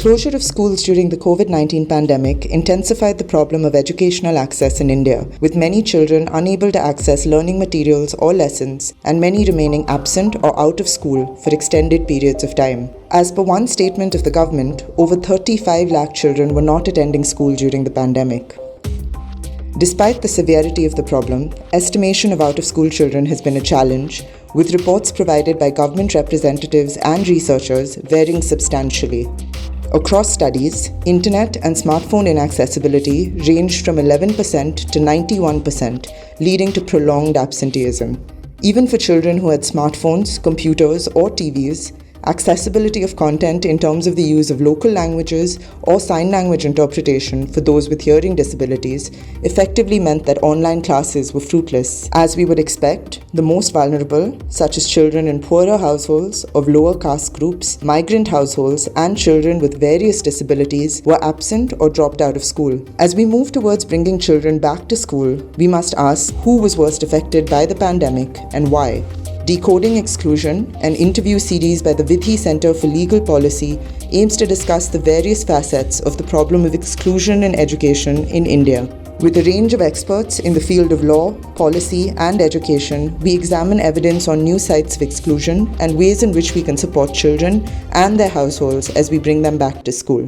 closure of schools during the COVID-19 pandemic intensified the problem of educational access in India, with many children unable to access learning materials or lessons and many remaining absent or out of school for extended periods of time. As per one statement of the government, over 35 lakh children were not attending school during the pandemic. Despite the severity of the problem, estimation of out-of-school children has been a challenge, with reports provided by government representatives and researchers varying substantially. Across studies, internet and smartphone inaccessibility ranged from 11% to 91%, leading to prolonged absenteeism. Even for children who had smartphones, computers, or TVs, accessibility of content in terms of the use of local languages or sign language interpretation for those with hearing disabilities effectively meant that online classes were fruitless. As we would expect, the most vulnerable, such as children in poorer households, of lower caste groups, migrant households, and children with various disabilities were absent or dropped out of school. As we move towards bringing children back to school, we must ask who was worst affected by the pandemic and why. Decoding Exclusion, an interview series by the Vidhi Centre for Legal Policy, aims to discuss the various facets of the problem of exclusion in education in India. With a range of experts in the field of law, policy, and education, we examine evidence on new sites of exclusion and ways in which we can support children and their households as we bring them back to school.